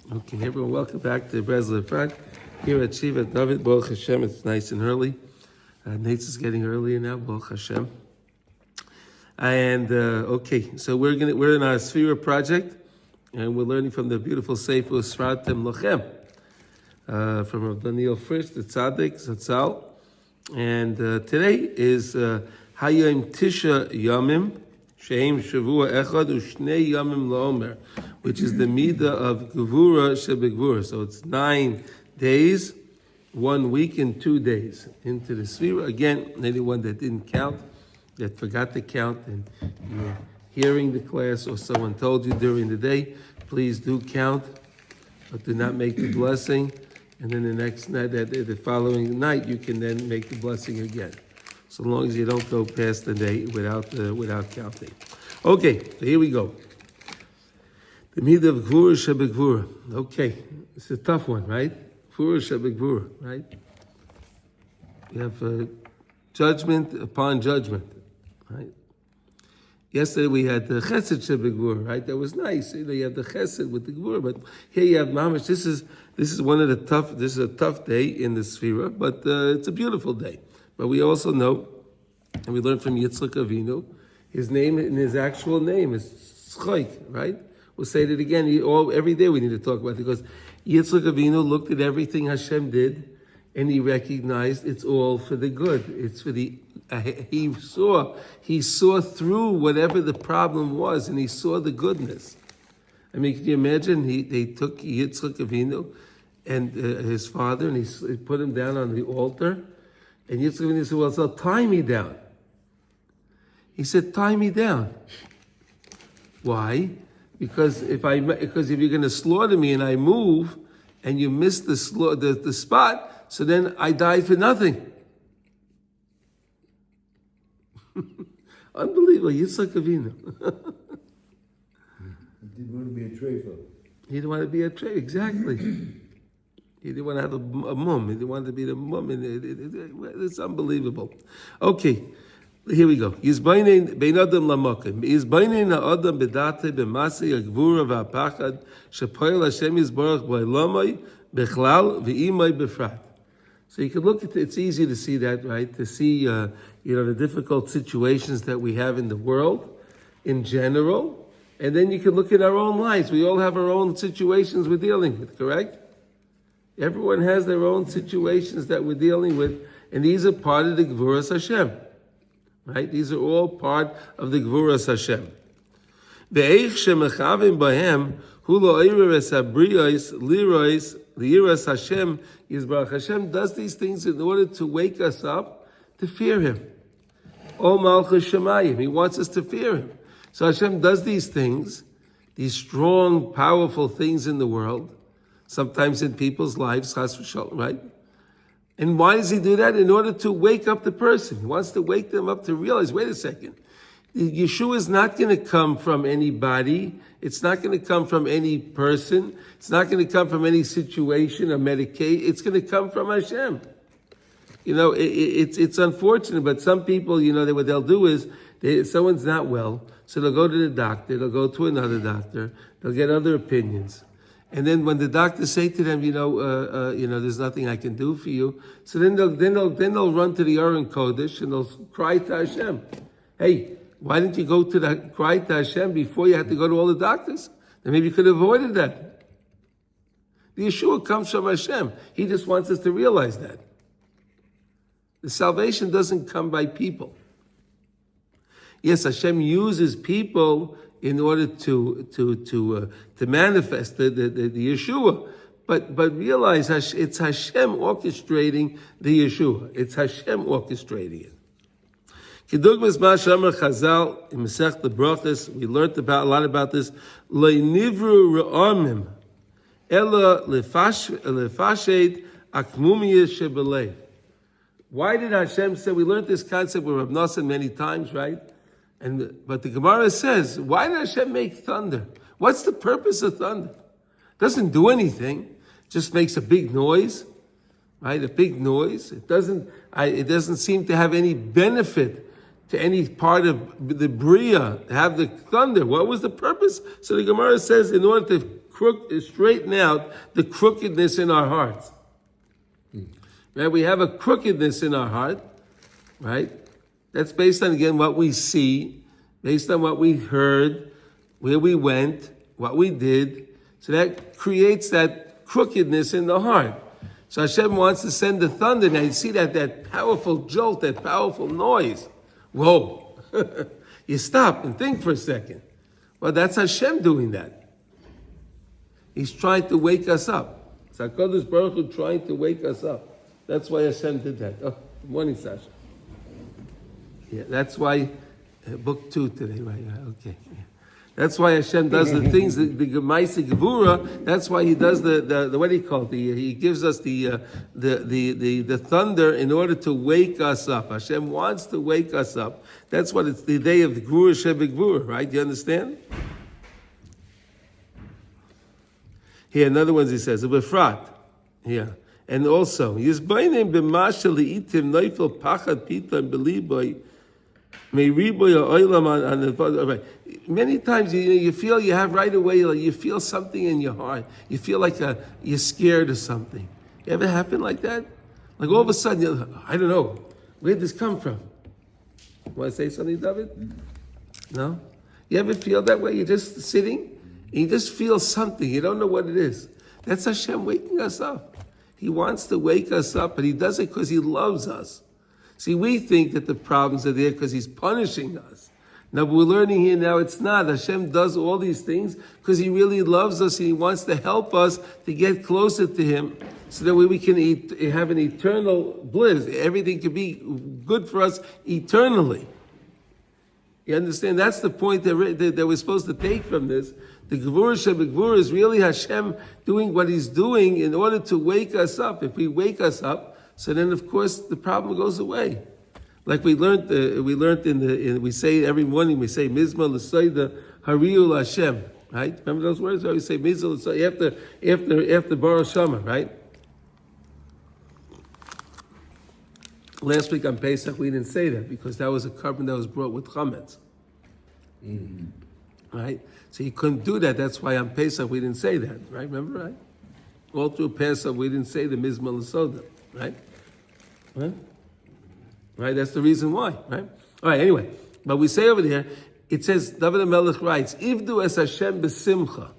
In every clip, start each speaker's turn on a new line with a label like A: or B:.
A: Okay, everyone, welcome back to Breslov Efrat here at Shiva David. Baruch Hashem, it's nice and early. Nate's is getting earlier now. Baruch Hashem. And okay, so we're in our Sefira project, and we're learning from the beautiful Sefira Sratem Lochem from Rav Daniel Frisch, the Tzaddik Zatzal. And today is Hayom Tisha Yomim. Sheim Shavua Echad Ushnei Yamim Laomer, which is the midah of Gevura Shebegvura. So it's 9 days, 1 week, and 2 days into the Sefira. Again, anyone that didn't count, that forgot to count, and you're hearing the class or someone told you during the day, please do count, but do not make the blessing. And then the next night, the following night, you can then make the blessing again. So long as you don't go past the day without counting. Okay, so here we go. The midah of Gvura Shebegvura. Okay, it's a tough one, right? Gvura Shebegvura, right? We have judgment upon judgment, right? Yesterday we had the Chesed Shebegvura, right? That was nice. You have the Chesed with the Gvura, but here you have Mamash. This is one of the tough. This is a tough day in the Sefira, but it's a beautiful day. But we also know, and we learned from Yitzchak Avinu, his name and his actual name is Tzchoik, right? We'll say it again. Every day we need to talk about it because Yitzchak Avinu looked at everything Hashem did, and he recognized it's all for the good. It's for the he saw through whatever the problem was, and he saw the goodness. I mean, can you imagine? They took Yitzchak Avinu and his father, and he put him down on the altar. And Yitzchak Avinu said, well, so tie me down. He said, tie me down. Why? Because if you're going to slaughter me and I move and you miss the spot, so then I die for nothing. Unbelievable, Yitzchak Avinu.
B: He didn't want to be a treifa.
A: He didn't want to be a treifa, exactly. He didn't want to have a mum. He didn't want to be the mum. It's unbelievable. Okay, here we go. Yizbainin bein adam lamakim. Yizbainin ha'adam bedate b'masei ha'gvura v'ha'pachad shepoel Hashem yizbarach b'olamai b'chlal v'imai b'frat. So you can look at it. It's easy to see that, right? To see, the difficult situations that we have in the world in general, and then you can look at our own lives. We all have our own situations we're dealing with, correct? Everyone has their own situations that we're dealing with, and these are part of the Gvuras Hashem, right? These are all part of the Gvuras Hashem. Ve'eich shemechavim bahem hu lo eiris habriyos lirois liras Hashem yizbarach. Hashem does these things in order to wake us up to fear Him. O malchus shemayim, He wants us to fear Him. So Hashem does these things, these strong, powerful things in the world, sometimes in people's lives, right? And why does He do that? In order to wake up the person. He wants to wake them up to realize, wait a second, Yeshua is not going to come from anybody. It's not going to come from any person. It's not going to come from any situation or medication. It's going to come from Hashem. It's unfortunate, but some people, what they'll do is, if someone's not well, so they'll go to the doctor, they'll go to another doctor, they'll get other opinions. And then when the doctors say to them, there's nothing I can do for you, so then they'll run to the Aron Kodesh and they'll cry to Hashem. Hey, why didn't you go to cry to Hashem before you had to go to all the doctors? Then maybe you could have avoided that. The Yeshua comes from Hashem. He just wants us to realize that. The salvation doesn't come by people. Yes, Hashem uses people in order to manifest the Yeshua. But realize it's Hashem orchestrating the Yeshua. It's Hashem orchestrating it. Kedugmas Ma'ashamar Chazal in Masech the Brachos, we learned a lot about this. Le'nivru re'armim ela lefashet akmumiyah shebelev. Why did Hashem say, we learned this concept with Rav Nosson many times, right? But the Gemara says, why did Hashem make thunder? What's the purpose of thunder? It doesn't do anything. It just makes a big noise, right? A big noise. It doesn't seem to have any benefit to any part of the Bria, have the thunder. What was the purpose? So the Gemara says, in order to straighten out the crookedness in our hearts. Right? We have a crookedness in our heart, right? That's based on, again, what we see, based on what we heard, where we went, what we did. So that creates that crookedness in the heart. So Hashem wants to send the thunder. Now you see that powerful jolt, that powerful noise. Whoa. You stop and think for a second. Well, that's Hashem doing that. He's trying to wake us up. It's HaKadosh Baruch Hu trying to wake us up. That's why Hashem did that. Oh, good morning, Sasha. Yeah, that's why, book 2 today, right? Okay. Yeah. That's why Hashem does the things, the Gemaisa Gevura. That's why He does the what do you call it? He gives us the thunder in order to wake us up. Hashem wants to wake us up. That's what it's the day of the Gvura Shebegvura, right? You understand? Here, another one he says, Efrat. Yeah. And also, Yizbainim b'mashal li'itim noifel pachad pita b'liboy meiriboy ha'olam on the. Many times you feel you have right away, like you feel something in your heart. You feel like you're scared of something. You ever happen like that? Like all of a sudden, I don't know, where'd this come from? Want to say something, David? No? You ever feel that way? You're just sitting, and you just feel something. You don't know what it is. That's Hashem waking us up. He wants to wake us up, but He does it because He loves us. See, we think that the problems are there because He's punishing us. Now, we're learning here now it's not. Hashem does all these things because He really loves us and He wants to help us to get closer to Him so that we can have an eternal bliss. Everything can be good for us eternally. You understand? That's the point that we're supposed to take from this. The Gevura Shebegvura is really Hashem doing what He's doing in order to wake us up. If we wake us up, so then of course the problem goes away. Like we learned we say every morning, we say Mizma L'Soida Hariul Hashem, right? Remember those words? We say Mizma L'Soida after Baruch Shama, right? Last week on Pesach we didn't say that because that was a carbon that was brought with chametz. Right? So you couldn't do that. That's why on Pesach we didn't say that. Right? Remember, right? All through Pesach we didn't say the Mizma L'Soda. Right? Right? That's the reason why. Right? All right, anyway. But we say over there, it says, David HaMelech writes, Ivdu es Hashem b'simcha.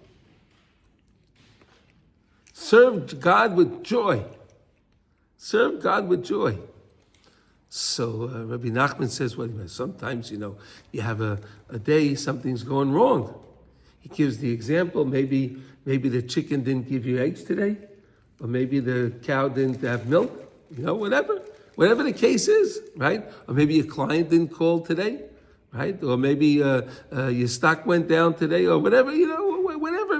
A: Serve God with joy. Serve God with joy. So Rabbi Nachman says, well, sometimes, you have a day, something's going wrong. He gives the example, maybe the chicken didn't give you eggs today, or maybe the cow didn't have milk, whatever the case is, right? Or maybe a client didn't call today, right? Or maybe your stock went down today, or whatever,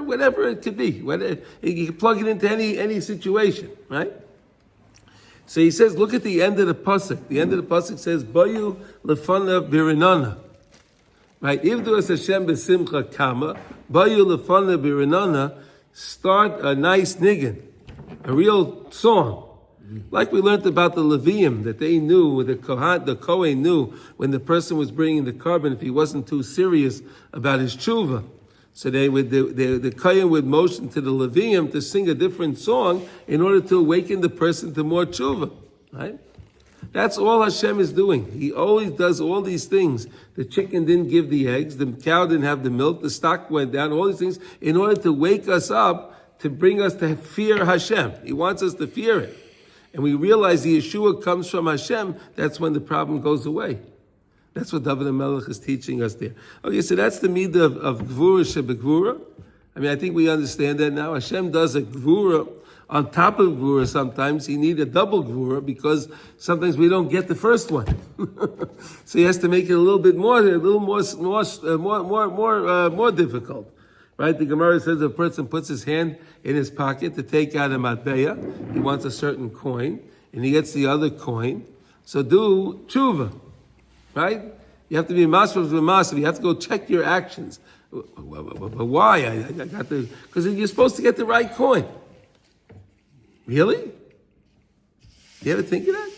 A: whatever it could be. You can plug it into any situation, right? So he says, look at the end of the pasuk. The end of the pasuk says, "Bayu lefana birinana." Right? Ivdu es Hashem b'simcha kama. Bayu lefana birinana. Start a nice niggin, a real song, like we learned about the Levium, that they knew, the Kohen knew when the person was bringing the carbon if he wasn't too serious about his tshuva. So the Kohen would motion to the Levium to sing a different song in order to awaken the person to more tshuva, right? That's all Hashem is doing. He always does all these things. The chicken didn't give the eggs, the cow didn't have the milk, the stock went down, all these things in order to wake us up, to bring us to fear Hashem. He wants us to fear it. And we realize the Yeshua comes from Hashem, that's when the problem goes away. That's what David HaMelech is teaching us there. Okay, so that's the midah of Gvura Shebegvura. I mean, I think we understand that now. Hashem does a Gvura on top of Gvura sometimes. He needs a double Gvura because sometimes we don't get the first one. So he has to make it a little more difficult. Right? The Gemara says a person puts his hand in his pocket to take out a matbeya. He wants a certain coin, and he gets the other coin. So do tshuva. Right? You have to be master. You have to go check your actions. But why? I got because you're supposed to get the right coin. Really? You ever think of that?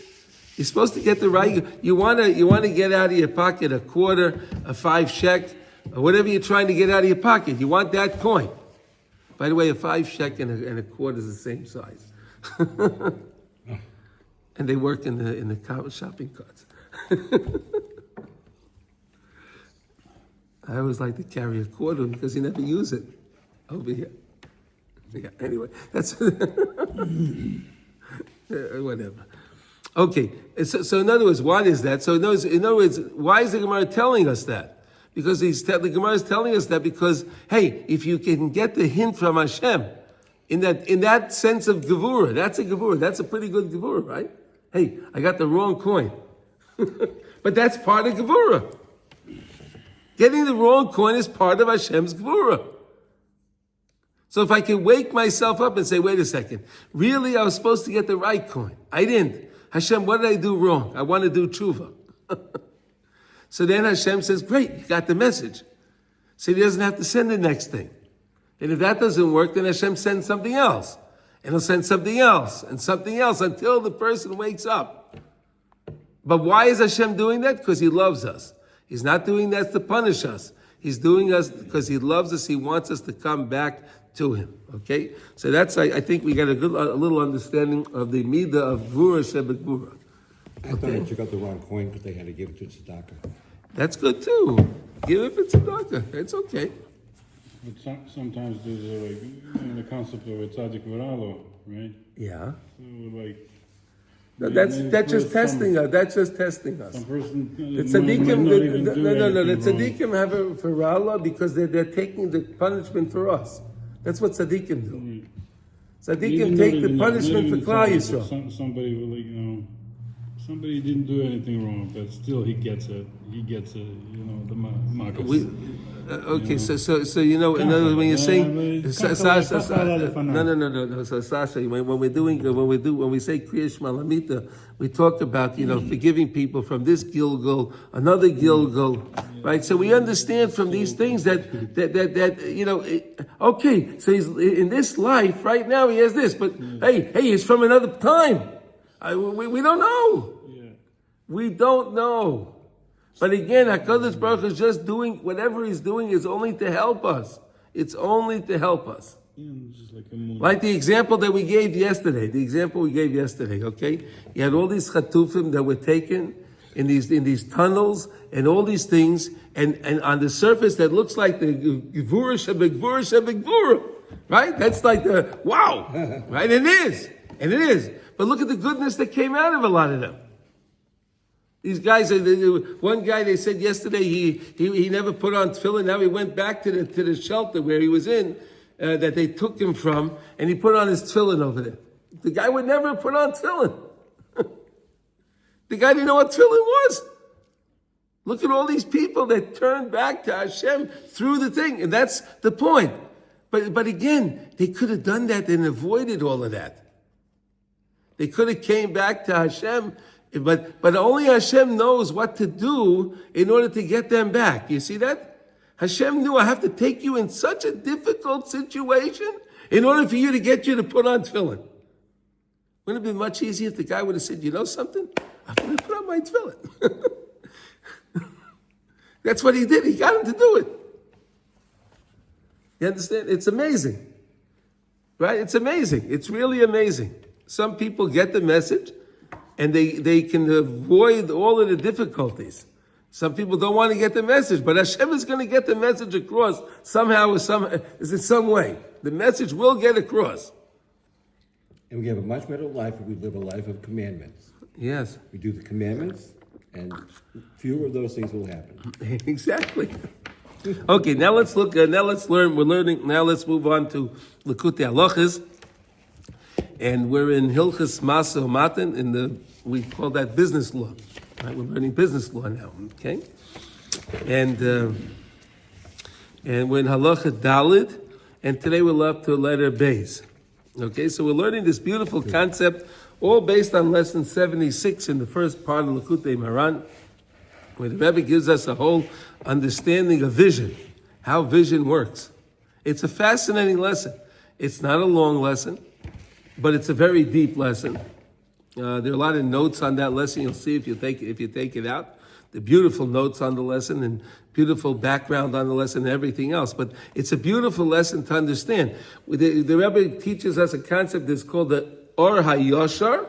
A: You're supposed to get the right. You want to get out of your pocket a quarter, a 5 shekel, or whatever you're trying to get out of your pocket. You want that coin. By the way, a 5 shekel and a quarter is the same size. And they work in the shopping carts. I always like to carry a quarter because you never use it over here. Yeah, anyway, that's whatever. Okay, so in other words, what is that? So in other words, why is the Gemara telling us that? Because the Gemara is telling us that because, hey, if you can get the hint from Hashem, in that sense of Gevurah, that's a Gevurah, that's a pretty good Gevurah, right? Hey, I got the wrong coin. But that's part of Gevurah. Getting the wrong coin is part of Hashem's Gevurah. So if I can wake myself up and say, wait a second, really I was supposed to get the right coin. I didn't. Hashem, what did I do wrong? I want to do tshuva. So then Hashem says, great, you got the message. So he doesn't have to send the next thing. And if that doesn't work, then Hashem sends something else. And he'll send something else and something else until the person wakes up. But why is Hashem doing that? Because he loves us. He's not doing that to punish us. He's doing us because he loves us. He wants us to come back to him. Okay? So that's, I think we got a little understanding of the midah of Gvura Shebegvura.
B: I thought they took out the wrong coin because they had to give it to tzedakah.
A: That's good too. Give it to tzedakah. It's okay.
C: But sometimes there's the concept of a tzaddik v'ralo, right?
A: Yeah.
C: So like.
A: No, that's just testing us. That's just testing us.
C: Some person.
A: The tzaddikim, the tzaddikim have it for Allah because they're taking the punishment for us. That's what tzaddikim do. Tzaddikim take the punishment for Klal Yisrael.
C: Somebody will, somebody didn't do anything wrong, but still he gets it. He gets it. The makas.
A: Okay, so in other words, when you're saying Sasha, no. So Sasha, when we say Kriya Shema Lamita, we talk about forgiving people from this Gilgal, another Gilgal, right? So we understand from these things that okay, so he's in this life right now he has this, but hey, he's from another time. We don't know.
C: Yeah.
A: We don't know. But again, HaKadosh Baruch Hu is just doing, whatever he's doing is only to help us. It's only to help us.
C: Just
A: like the example that we gave yesterday. Okay? You had all these chatufim that were taken in these tunnels and all these things, and on the surface that looks like the Gevurah Shebegvura, right? That's like the, wow, right? And it is. But look at the goodness that came out of a lot of them. These guys, one guy they said yesterday he never put on tefillin. Now he went back to the shelter where he was in, that they took him from, and he put on his tefillin over there. The guy would never put on tefillin. The guy didn't know what tefillin was. Look at all these people that turned back to Hashem through the thing, and that's the point. But again, they could have done that and avoided all of that. They could have came back to Hashem. But only Hashem knows what to do in order to get them back. You see that? Hashem knew I have to take you in such a difficult situation in order for you to get you to put on tefillin. Wouldn't it have been much easier if the guy would have said, you know something? I'm going to put on my tefillin. That's what he did. He got him to do it. You understand? It's amazing. Right? It's amazing. It's really amazing. Some people get the message and they can avoid all of the difficulties. Some people don't want to get the message, but Hashem is going to get the message across somehow or some way. The message will get across.
B: And we have a much better life if we live a life of commandments.
A: Yes.
B: We do the commandments, and fewer of those things will happen.
A: Exactly. Okay, now let's look. Now let's learn. We're learning. Now let's move on to Likutey Halachos. And we're in Hilchas Masa Matan, we call that business law. Right? We're learning business law now, okay? And we're in Halacha Dalid, and today we're up to letter Beis. Okay, so we're learning this beautiful concept, all based on lesson 76 in the first part of Likutey Maran, where the Rebbe gives us a whole understanding of vision, how vision works. It's a fascinating lesson. It's not a long lesson, but it's a very deep lesson. There are a lot of notes on that lesson. You'll see if you take it out. the beautiful notes on the lesson and beautiful background on the lesson and everything else. But it's a beautiful lesson to understand. The Rebbe teaches us a concept that's called the Or HaYoshar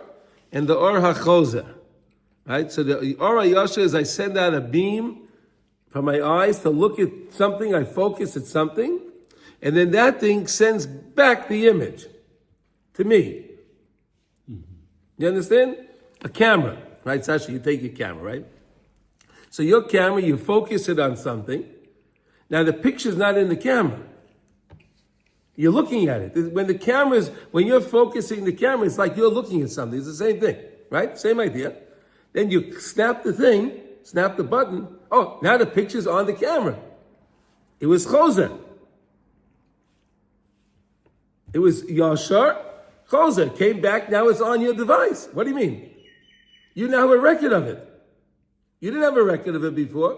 A: and the Or HaChozer. Right? So the Or HaYoshar is I send out a beam from my eyes to look at something, I focus at something, and then that thing sends back the image to me. You understand? A camera, right? Sasha, you take your camera, right? So your camera, you focus it on something. Now the picture's not in the camera. You're looking at it. When you're focusing the camera, it's like you're looking at something. It's the same thing, right? Same idea. Then you snap the thing, snap the button. Oh, now the picture's on the camera. It was Chozer. It was Yashar, Chozer. Came back, now it's on your device. What do you mean? You now have a record of it. You didn't have a record of it before.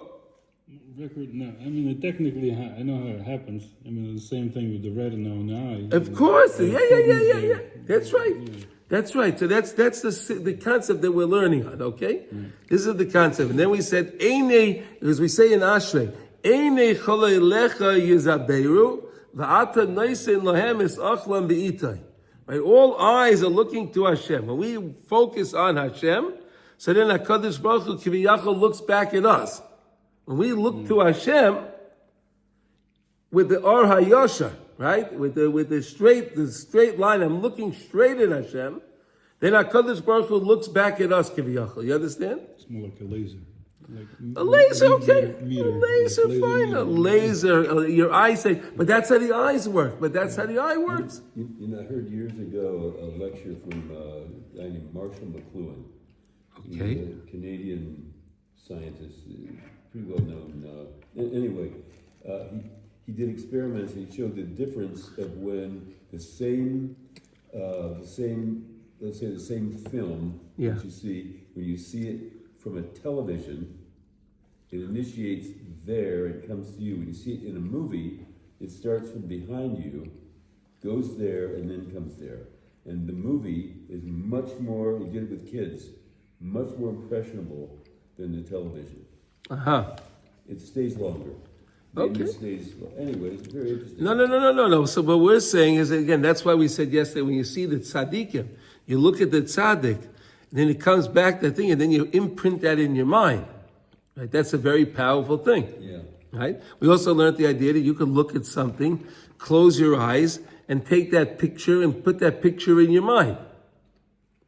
C: Record? No. I mean, technically, I know how it happens. I mean, it's the same thing with the retina on the eye.
A: Of course. Yeah. That's right. Yeah. That's right. So that's the concept that we're learning on, okay? Right. This is the concept. And then we said, as we say in Ashrei, Eine cholei lecha yizaberu, v'ata noisen lohem es achlam be'itai. Right? All eyes are looking to Hashem. When we focus on Hashem, so then HaKadosh Baruch Hu Kiviyachol looks back at us. When we look to Hashem with the Or HaYoshar, right? With the straight line, I'm looking straight at Hashem. Then HaKadosh Baruch Hu looks back at us, Kiviyachol. You understand?
C: It's more like a laser.
A: A laser, okay. A laser, fine. A laser. Your eyes say, but that's how the eyes work. But that's how the eye works.
D: You know, I heard years ago a lecture from a guy named Marshall McLuhan.
A: Okay.
D: He's a Canadian scientist, pretty well known. Anyway, he did experiments and he showed the difference of when the same film that you see, when you see it from a television, it initiates there, it comes to you. When you see it in a movie, it starts from behind you, goes there, and then comes there. And the movie is much more, you did it with kids, much more impressionable than the television.
A: Uh-huh.
D: It stays longer.
A: Okay.
D: Anyway, it's very interesting.
A: No. So what we're saying is, again, that's why we said yesterday, when you see the tzaddikim, you look at the tzaddik, and then it comes back, that thing, and then you imprint that in your mind. Right? That's a very powerful thing.
D: Yeah.
A: Right? We also learned the idea that you can look at something, close your eyes, and take that picture and put that picture in your mind.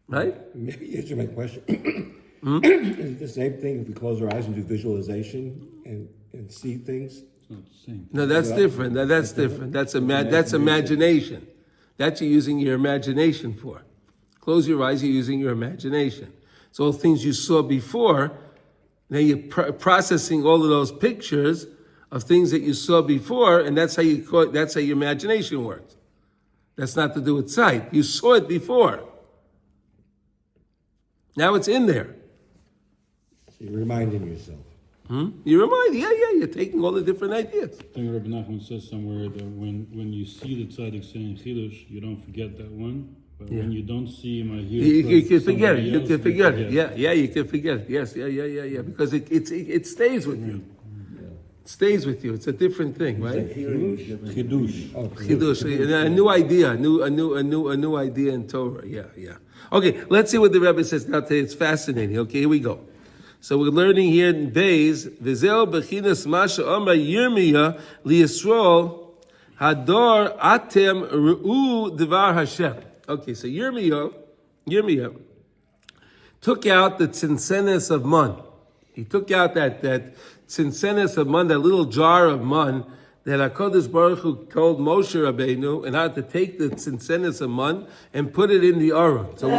A: Right?
B: Maybe answer my question. Is it the same thing if we close our eyes and do visualization and see things?
C: It's not the same.
A: No, that's different. That's different. That's imagination. That's you're using your imagination for. Close your eyes, you're using your imagination. It's all things you saw before. Now you're processing all of those pictures of things that you saw before, and that's how your imagination works. That's not to do with sight. You saw it before. Now it's in there.
B: So you're reminding yourself.
A: You remind, you're taking all the different ideas.
C: I think Rabbi Nachman says somewhere that when you see the tzaddik saying Chidush, you don't forget that one. But when you don't see him,
A: you can forget it. You can forget it. Yeah, you can forget it. Yes, yeah. Because it stays with you. It stays with you. It's a different thing, right?
B: Chidush.
A: Chidush. A new idea. A new idea in Torah. Yeah. Okay, let's see what the Rebbe says now today. It's fascinating. Okay, here we go. So we're learning here in Beis, Vizel Bechinas Masha Omar Yirmiyah Liyisrael Hador Atem Ru'u Devar Hashem. Okay, so Yirmiyah took out the tzinsenes of mun. He took out that tzinsenes of mun, that little jar of mun that HaKadosh Baruch Hu told Moshe Rabbeinu and how to take the tzinsenes of mun and put it in the Aron. So we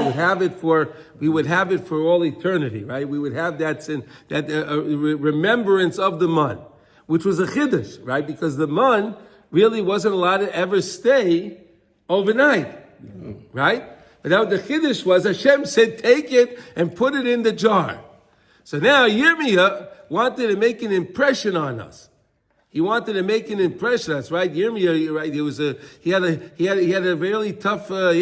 A: would have it for all eternity, right? We would have that remembrance of the mun, which was a chiddush, right? Because the mun really wasn't allowed to ever stay overnight. Right? But now the chiddush was Hashem said, take it and put it in the jar. So now Yirmiyah wanted to make an impression on us. He wanted to make an impression. That's right, Yirmiyah. You're right. He had a really tough job.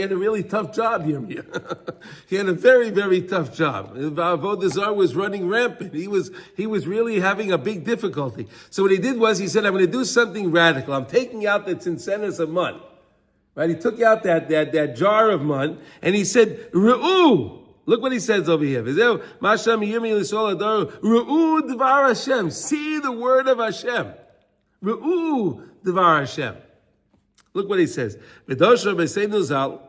A: Yirmiyah. He had a very, very tough job. Avodah Zarah was running rampant. He was really having a big difficulty. So what he did was he said, "I'm going to do something radical. I'm taking out the sustenance of man." Right? He took out that jar of man, and he said, "Re'u." Look what he says over here. Re'u dvar Hashem. See the word of Hashem. Re'u dvar Hashem. Look what he says. V'dosha b'seinu zal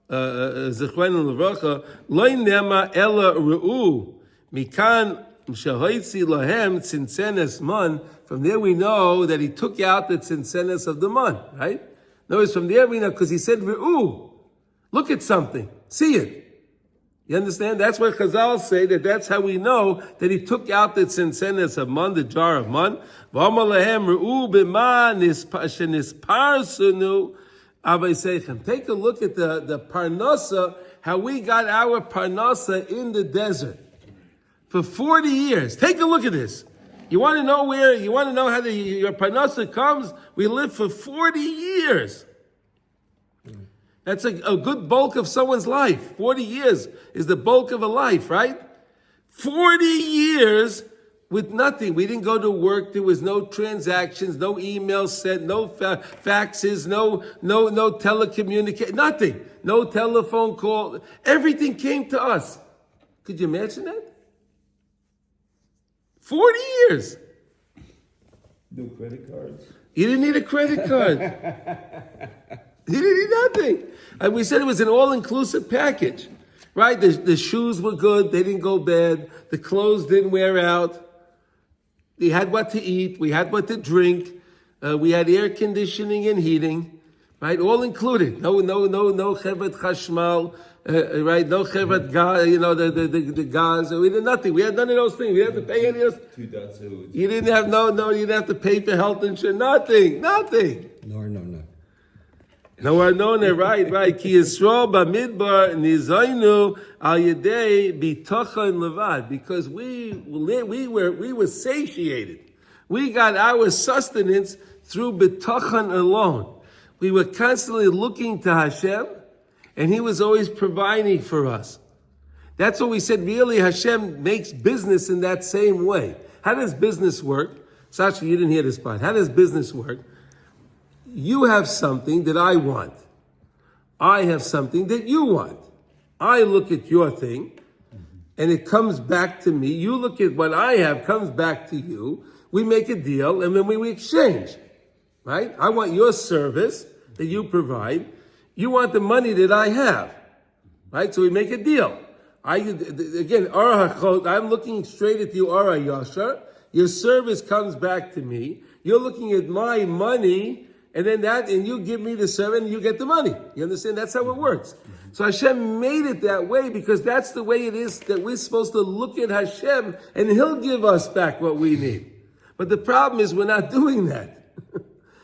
A: zechreinu levracha lo nema ela re'u mikan shehoitzi lahem tzinsenes man. From there we know that he took out the tzinsenes of the man. Right? Notice from there we know because he said re'u. Look at something. See it. You understand? That's why Chazal say that's how we know that he took out the tzinsenes of man, the jar of man. Take a look at the parnasa, how we got our parnasa in the desert for 40 years. Take a look at this. You want to know how your parnasa comes? We lived for 40 years. That's a good bulk of someone's life. 40 years is the bulk of a life, right? 40 years with nothing. We didn't go to work. There was no transactions, no emails sent, no faxes, no telecommunication, nothing. No telephone call. Everything came to us. Could you imagine that? 40 years.
D: No credit cards.
A: You didn't need a credit card. He didn't need nothing. And we said it was an all-inclusive package, right? The shoes were good. They didn't go bad. The clothes didn't wear out. We had what to eat. We had what to drink. We had air conditioning and heating, right? All included. No chevet chashmal, right? No chevet gas, the gas. We did nothing. We had none of those things. We didn't have to pay any of those. You didn't have, you didn't have to pay for health insurance. Nothing. No, right. Ki Yisrael b'midbar nizaynu al yedei bitachon levad, because we were satiated. We got our sustenance through bitachon alone. We were constantly looking to Hashem, and He was always providing for us. That's what we said. Really, Hashem makes business in that same way. How does business work? Sasha, you didn't hear this part. How does business work? You have something that I want. I have something that you want. I look at your thing, and it comes back to me. You look at what I have, comes back to you. We make a deal, and then we exchange. Right? I want your service that you provide. You want the money that I have. Right? So we make a deal. I'm looking straight at you, Ara Yashar. Your service comes back to me. You're looking at my money, and you give me the service, and you get the money. You understand? That's how it works. So Hashem made it that way because that's the way it is that we're supposed to look at Hashem, and He'll give us back what we need. But the problem is we're not doing that.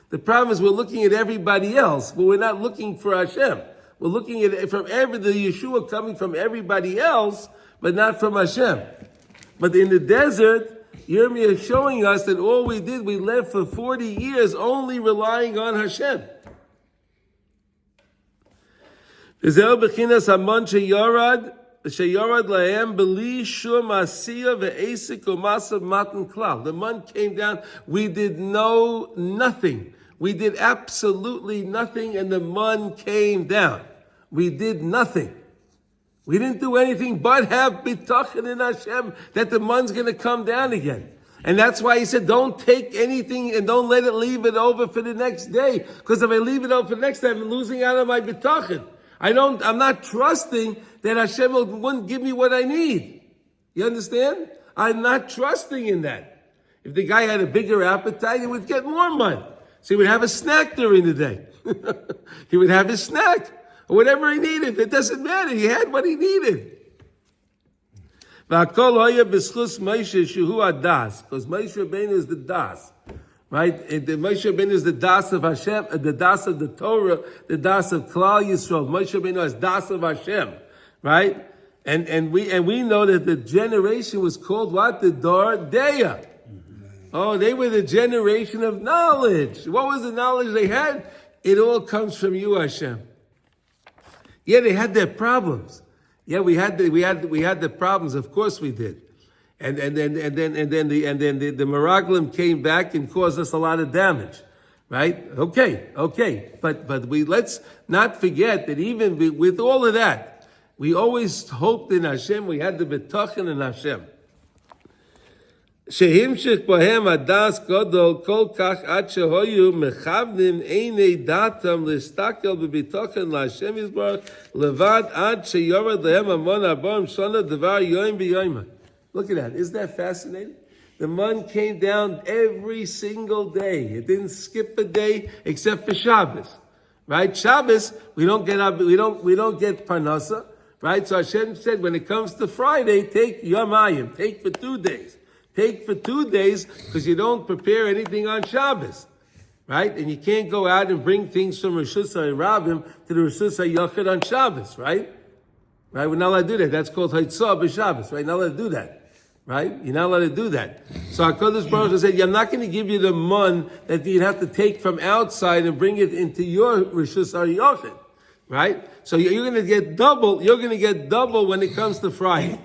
A: The problem is we're looking at everybody else, but we're not looking for Hashem. We're looking at it from the Yeshua coming from everybody else, but not from Hashem. But in the desert, Yirmiyah is showing us that all we did, we lived for 40 years only relying on Hashem. The man came down. We did nothing. We did absolutely nothing, and the man came down. We did nothing. We didn't do anything but have bitachon in Hashem that the man's going to come down again. And that's why he said, don't take anything and don't leave it over for the next day. Because if I leave it over for the next day, I'm losing out on my bitachon. I'm not trusting that Hashem wouldn't give me what I need. You understand? I'm not trusting in that. If the guy had a bigger appetite, he would get more money. So he would have a snack during the day. He would have his snack. Or whatever he needed. It doesn't matter. He had what he needed. Because Moshe Rabbeinu is the das. Right? And Moshe Rabbeinu is the das of Hashem, the das of the Torah, the das of Klal Yisrael. Moshe Rabbeinu is das of Hashem. Right? And we know that the generation was called what? The Dor Deya. Oh, they were the generation of knowledge. What was the knowledge they had? It all comes from you, Hashem. Yeah, they had their problems. Yeah, we had the problems. Of course we did. And then the Meraglim came back and caused us a lot of damage. Right? Okay. But let's not forget that even with all of that, we always hoped in Hashem. We had the betachin in Hashem. שהמשיך בהם הדס גדול כל כך עד שהיו מכוונים עיני דתם להסתכל בביטחון להשם יתברך לבד עד שיורד להם המון הבאים שנה דבר יום ביום. Look at that. Isn't that fascinating? The man came down every single day. It didn't skip a day except for Shabbos. Right? Shabbos, we don't get parnasa. Right? So Hashem said, when it comes to Friday, take Yamayim. Take for 2 days. Take for 2 days because you don't prepare anything on Shabbos, right? And you can't go out and bring things from Rosh Hashanah to the Rosh Hashanah on Shabbos, right? Right? We're not allowed to do that. That's called Haitzah b'Shabbos, right? Not allowed to do that, right? You're not allowed to do that. So HaKadosh Baruch Hu said, I'm not going to give you the mun that you'd have to take from outside and bring it into your Rosh Hashanah, right? So you're going to get double. You're going to get double when it comes to Friday.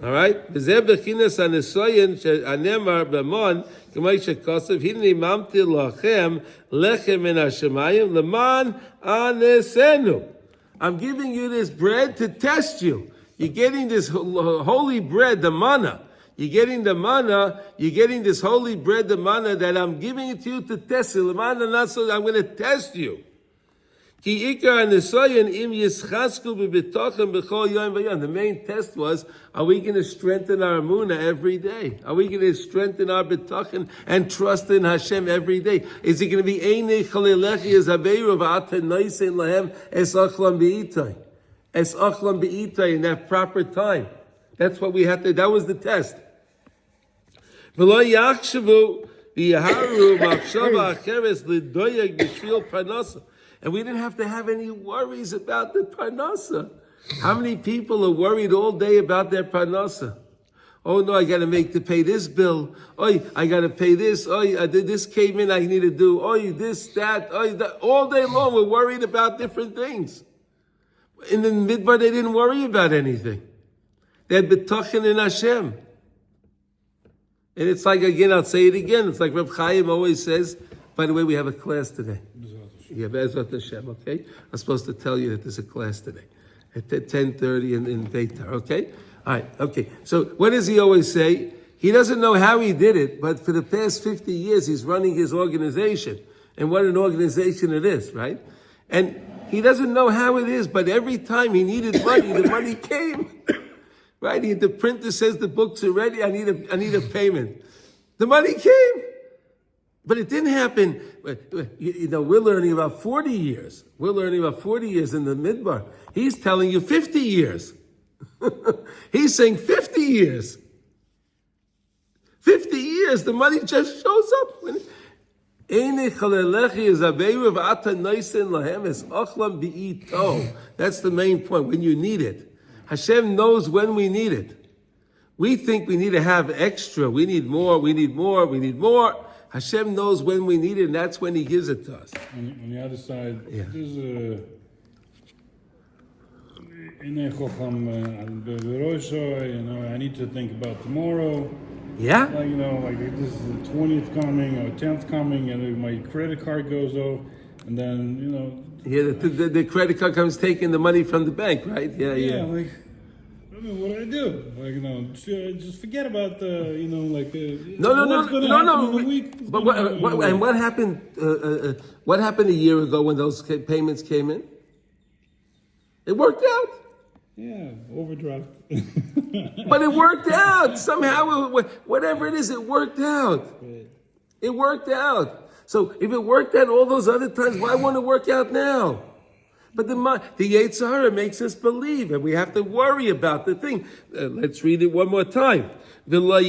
A: All right? וזה בכינס הניסויין שהנאמר במון, כמו שכתוב, הנה ממתי לכם לחם מן השמיים למען אנסנו. I'm giving you this bread to test you. You're getting this holy bread, the manna. You're getting the manna, you're getting this holy bread, the manna, that I'm giving it to you to test you. I'm going to test you. The main test was, are we going to strengthen our emunah every day? Are we going to strengthen our betachin and trust in Hashem every day? Is it going to be Einei Chalelechi as Habeirav Ata Noisen Lahem Es Achlam Be'itai? Es Achlam Be'itai in that proper time. That's what we had to, that was the test. V'lo yachshavu v'yaharu machshava acheres l'doyeg b'shvil parnasa. And we didn't have to have any worries about the parnasa. How many people are worried all day about their parnasa? Oh no, I got to pay this bill. Oh, I got to pay this. Oh, this came in, I need to do. Oh, this, that. Oh, that. All day long, we're worried about different things. In the midbar, they didn't worry about anything. They had betachin in Hashem. And it's like, again, I'll say it again. It's like Reb Chaim always says. By the way, we have a class today. Yeah, Bezrat Hashem, okay? I'm supposed to tell you that there's a class today at 10:30 in Beitar, okay? All right, okay. So what does he always say? He doesn't know how he did it, but for the past 50 years, he's running his organization. And what an organization it is, right? And he doesn't know how it is, but every time he needed money, the money came. Right? The printer says the books are ready, I need a payment. The money came. But it didn't happen, we're learning about 40 years. We're learning about 40 years in the midbar. He's telling you 50 years. He's saying 50 years. 50 years, the money just shows up. That's the main point, when you need it. Hashem knows when we need it. We think we need to have extra. We need more. Hashem knows when we need it, and that's when He gives it to us.
C: On the other side,
A: Yeah.
C: there's a I need to think about tomorrow.
A: Yeah?
C: Like this is the 20th coming or 10th coming, and then my credit card goes off, and then,
A: Yeah, the credit card comes taking the money from the bank, right? Yeah.
C: Like, what do I do? Just forget about the, what's going to happen in the week.
A: But what happened? What happened a year ago when those payments came in? It worked out.
C: Yeah, overdraft.
A: But it worked out somehow. Whatever it is, it worked out.
C: Right.
A: It worked out. So if it worked out all those other times, why won't it work out now? But the Yetzer Hara makes us believe, and we have to worry about the thing. Let's read it one more time. We didn't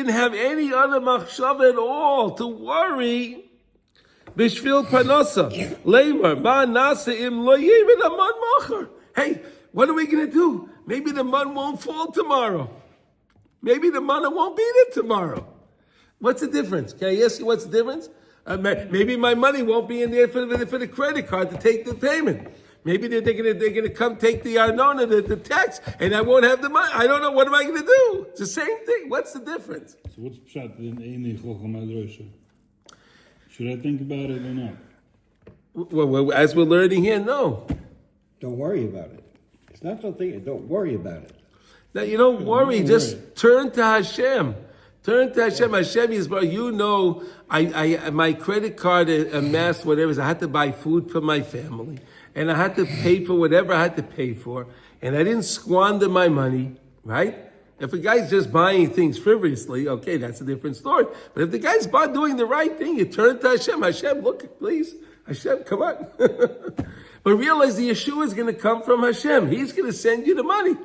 A: have any other machshava at all to worry. Bishvil parnasa, leimar ma nasa im lo yevin aman macher. Hey, what are we going to do? Maybe the man won't fall tomorrow. Maybe the manna won't be there tomorrow. What's the difference? Can I ask you what's the difference? Maybe my money won't be in there for the credit card to take the payment. Maybe they're gonna come take the arnona, the tax, and I won't have the money. I don't know. What am I gonna do? It's the same thing. What's the difference?
C: So what's pshat in Eini Chocham Adrosha? Should I think about it or not?
A: Well, as we're learning here, no.
B: Don't worry about it. It's not something, don't worry about it.
A: Now, you don't worry. Just turn to Hashem. Turn to Hashem. Hashem is, you know, I my credit card amassed whatever. I had to buy food for my family. And I had to pay for whatever I had to pay for. And I didn't squander my money, right? If a guy's just buying things frivolously, okay, that's a different story. But if the guy's doing the right thing, you turn to Hashem. Hashem, look, please. Hashem, come on. But realize the Yeshua is going to come from Hashem. He's going to send you the money.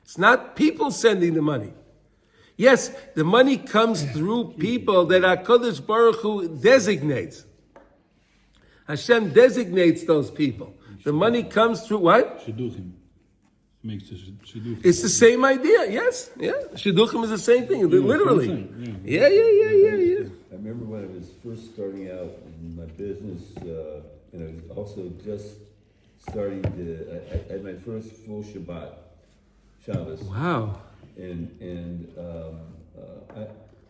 A: It's not people sending the money. Yes, the money comes through people that HaKadosh Baruch Hu designates. Hashem designates those people. The money comes through what?
C: Shidduchim. Makes the shidduchim.
A: It's the same idea, yes. Yeah. Shidduchim is the same thing, literally. Yeah.
D: I remember when I was first starting out in my business, and I was also just starting to, I had my first full Shabbos.
A: Wow.
D: And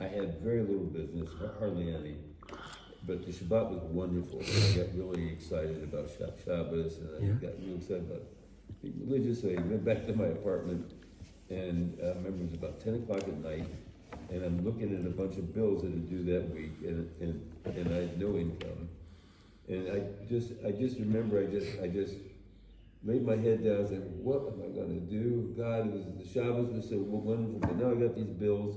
D: I had very little business, hardly any. But the Shabbat was wonderful. I got really excited about Shabbos, and I got really excited about being religious. So I went back to my apartment, and I remember it was about 10 o'clock at night, and I'm looking at a bunch of bills that are due that week, and I had no income. And I just remember I just laid my head down and said, what am I going to do? God, the Shabbos was so wonderful, but now I got these bills,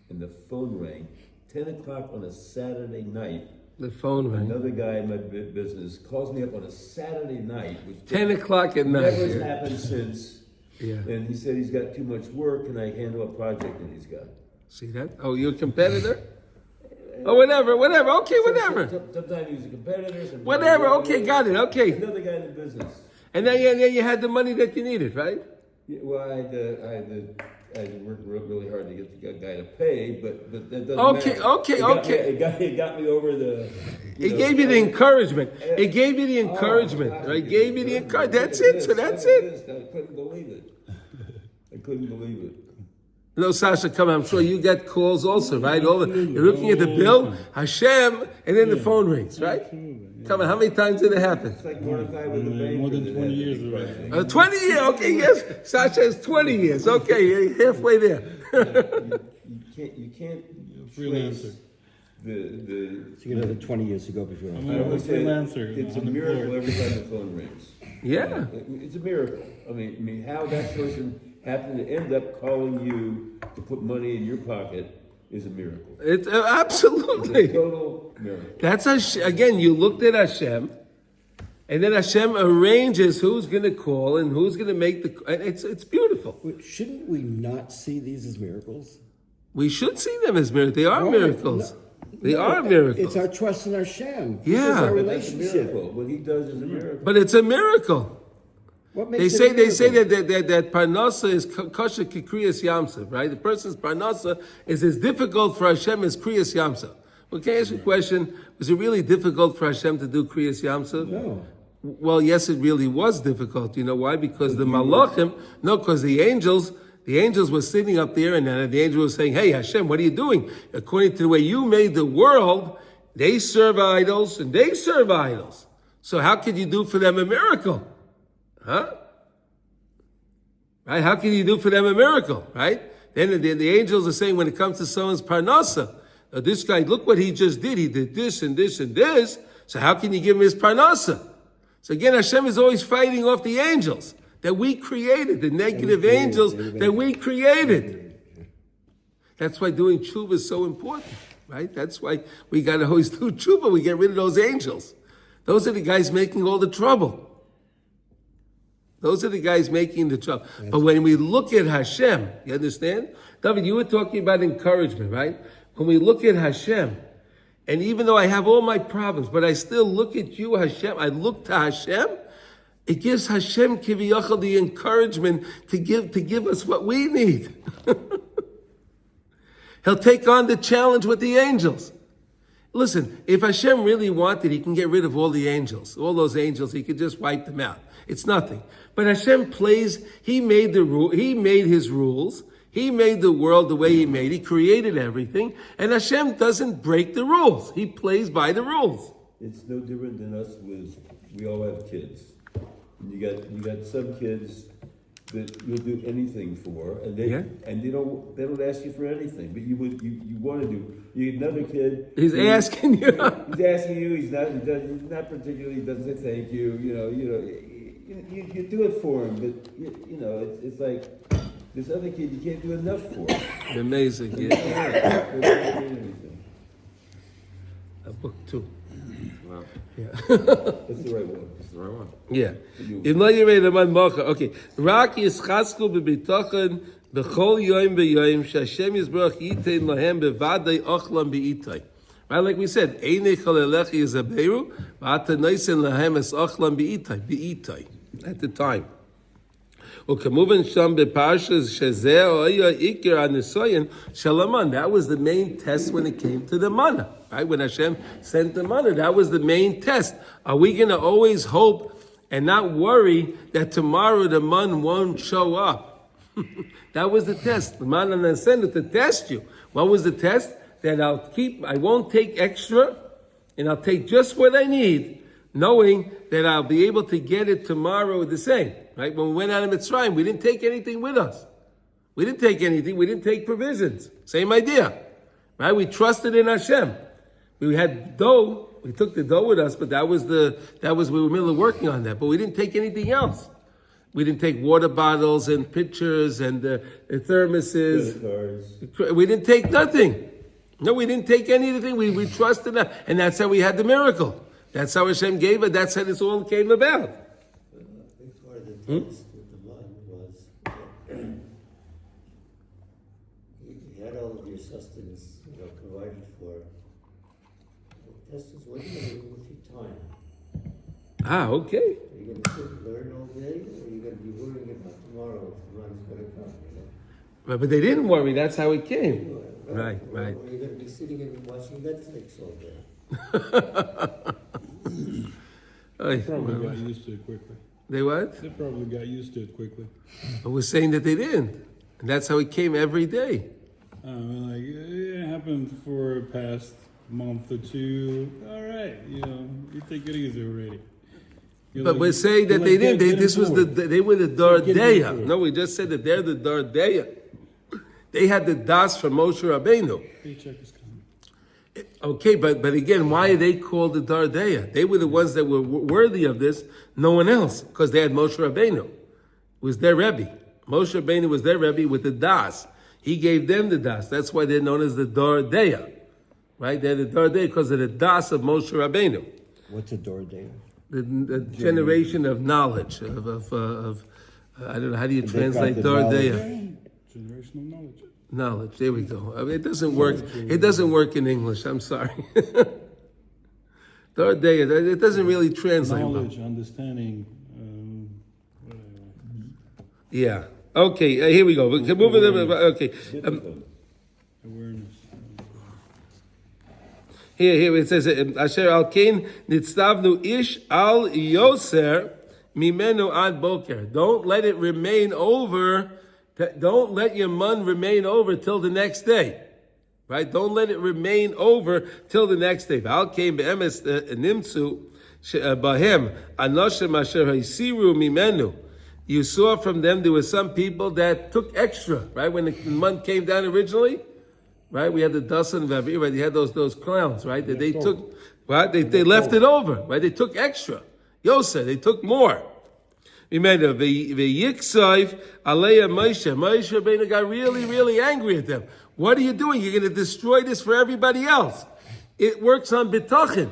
D: and the phone rang. 10 o'clock on a Saturday night.
A: The phone rang.
D: Another guy in my business calls me up on a Saturday night, which
A: 10 o'clock at night.
D: never happened since.
A: Yeah.
D: And he said he's got too much work. Can I handle a project that he's got?
A: See that? Oh, you're a competitor? Oh, whatever. Okay, whatever.
D: Sometimes he's a competitor.
A: Whatever. Okay, got it. Okay.
D: Another guy in the business.
A: And then you had the money that you needed, right?
D: Yeah, well, I had to work really hard to get the guy to pay, but that doesn't matter.
A: Okay.
D: It got me over the.
A: It gave you the encouragement. It gave you the encouragement. Right? Gave you the encouragement. That's it. So that's it.
D: I couldn't believe it.
A: No, Sasha, come on. I'm sure you get calls also, right? You're looking at the bill, Hashem, and then the phone rings, right? Come on, how many times did it happen?
D: It's like Mordecai with the bank.
C: More than 20 years already.
A: 20 years, okay, yes. Sasha has 20 years. Okay, you're halfway there.
D: You can't
C: Freelancer.
B: So you another 20 years to go before.
C: I'm a freelancer.
D: It's a miracle every time the phone rings.
A: Yeah.
D: It's a miracle. I mean, how that person happened to end up calling you to put money in your pocket is a miracle.
A: It's absolutely.
D: It's a total miracle.
A: That's again, you looked at Hashem, and then Hashem arranges who's going to call and who's going to make and it's beautiful.
B: Shouldn't we not see these as miracles?
A: We should see them as miracles. They are miracles. They are miracles.
B: It's our trust in Hashem.
A: Yeah.
B: This is our
D: But that's a
B: relationship.
D: miracle. What he does is a miracle.
A: But it's a miracle.
B: What
A: They
B: makes
A: say
B: it a miracle?
A: that parnasa is kosher kikriyas yamsef, right? The person's parnasa is as difficult for Hashem as kriyas yamsef. Well, can I ask you a question? Was it really difficult for Hashem to do kriyas yamsef?
B: No.
A: Well, yes, it really was difficult. You know why? Because the malachim, because the angels were sitting up there, and then the angel was saying, "Hey, Hashem, what are you doing? According to the way you made the world, they serve idols and they serve idols. So how could you do for them a miracle?" Huh? Right? How can you do for them a miracle? Right? Then the angels are saying when it comes to someone's parnasa, this guy, look what he just did. He did this and this and this. So how can you give him his parnasa? So again, Hashem is always fighting off the angels that we created, the negative angels that we created. That's why doing tshuva is so important, right? That's why we got to always do tshuva. We get rid of those angels. Those are the guys making all the trouble. Those are the guys making the trouble. But when we look at Hashem, you understand? David, you were talking about encouragement, right? When we look at Hashem, and even though I have all my problems, but I still look at you, Hashem, I look to Hashem, It gives Hashem kiviyachal the encouragement to give us what we need. He'll take on the challenge with the angels. Listen, if Hashem really wanted, he can get rid of all the angels. All those angels, he could just wipe them out. It's nothing. But Hashem plays, he made his rules. He made the world the way he made. He created everything. And Hashem doesn't break the rules. He plays by the rules.
D: It's no different than us we all have kids. And you got some kids that you'll do anything for, and they don't ask you for anything, but you want to do. You get another kid.
A: He's asking you.
D: He's asking you. He's not particularly. Doesn't say thank you. You do it for him, but it's like this other kid you can't do enough for.
A: Amazing. A book too.
D: Wow.
A: Yeah.
D: That's the right one. That's the right one.
A: Yeah. Okay. Rak yischasku b'bitochen b'chol yoyim b'yoyim she'Hashem yisbarach yitein lahem b'vadei ochlam b'itay. Right, like we said, einei chalelechi yizaberu v'ata noisen lahem es ochlam b'itay. At the time. Ukemuven sham b'parshas shezeh oya ikir anisoyin shalaman. That was the main test when it came to the manna. Right? When Hashem sent the manna, that was the main test. Are we going to always hope and not worry that tomorrow the manna won't show up? That was the test. The manna sent it to test you. What was the test? That I won't take extra, and I'll take just what I need, knowing that I'll be able to get it tomorrow the same. Right? When we went out of Mitzrayim, we didn't take anything with us. We didn't take anything. We didn't take provisions. Same idea. Right? We trusted in Hashem. We had dough. We took the dough with us, but we were merely working on that. But we didn't take anything else. We didn't take water bottles and pitchers and thermoses. We didn't take nothing. No, we didn't take anything. We trusted that. And that's how we had the miracle. That's how Hashem gave it. That's how this all came about.
E: Before the test with the man was, you had all of your sustenance provided for. The test is what are you going to do with your time?
A: Okay.
E: Are you going to sit and learn all day, or are you going to be worrying about tomorrow if the man's going to come?
A: Right, but they didn't worry. That's how it came. Right.
E: Or are you going to be sitting and watching Netflix all day?
C: They probably got used to it quickly.
A: They what?
C: They probably got used to it quickly.
A: I was saying that they didn't. And that's how it came every day.
C: It happened for a past month or two. All right, you take it easy already.
A: But we're saying that they didn't. They were the Dardeya. No, we just said that they're the Dardeya. They had the Das from Moshe Rabbeinu.
C: Paycheck is coming.
A: Okay, but again, why are they called the Dardeya? They were the ones that were worthy of this, no one else, because they had Moshe Rabbeinu. It was their Rebbe. Moshe Rabbeinu was their Rebbe with the Das. He gave them the Das. That's why they're known as the Dardeya. Right? They're the Dardeya because of the Das of Moshe Rabbeinu.
B: What's a Dordeya?
A: The generation of knowledge, of I don't know, how do you translate Dardeya?
C: Generational knowledge.
A: Knowledge, there we go. I mean, it doesn't work. It doesn't work in English. I'm sorry. Dardeya, it doesn't really translate.
C: Knowledge, understanding.
A: Yeah. Okay. Here we go. Okay.
C: Awareness.
A: Here it says, Asher al kain nitztavnu ish al yoser mimenu ad boker. Don't let it remain over. Don't let your man remain over till the next day. Right? Don't let it remain over till the next day. Al kain be'emes nimtzu bahem anoshem asher hasiru mimenu. You saw from them there were some people that took extra, right? When the month came down originally, right? We had the Dasan Vavi, right? They had those clowns, right? That they took, right? They left it over, right? They took extra. Yosef, they took more. Remember, the Yiksayv Aleya Moshe. Moshe Rabbeinu got really, really angry at them. What are you doing? You're going to destroy this for everybody else. It works on bitachon.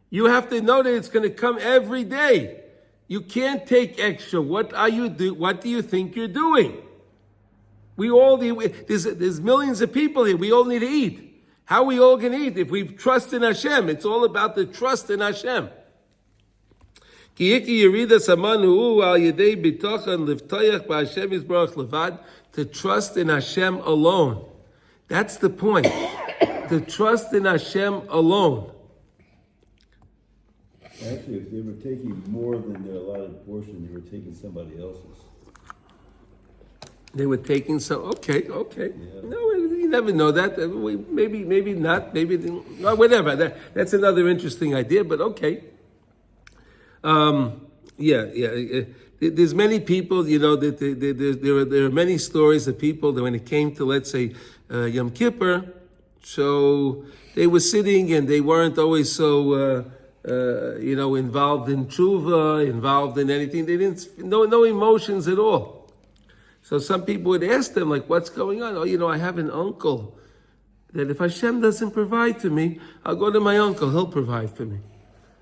A: You have to know that it's going to come every day. You can't take extra. What do you think you're doing? We all need, there's millions of people here. We all need to eat. How are we all going to eat? If we trust in Hashem, it's all about the trust in Hashem. Ki iki yeridas haman hu al yedei bitochen livtoyach b'Hashem yisbarach levad, to trust in Hashem alone. That's the point. To trust in Hashem alone.
D: Actually, if they were taking more than their allotted portion, they were taking somebody else's.
A: They were taking some. Okay.
D: Yeah.
A: No, you never know that. Maybe not. Maybe whatever. That's another interesting idea. But okay. There's many people. That there are many stories of people that when it came to, let's say, Yom Kippur, so they were sitting and they weren't always so involved in tshuva, involved in anything. They didn't no emotions at all. So some people would ask them, like, what's going on? Oh, I have an uncle that if Hashem doesn't provide for me, I'll go to my uncle. He'll provide for me.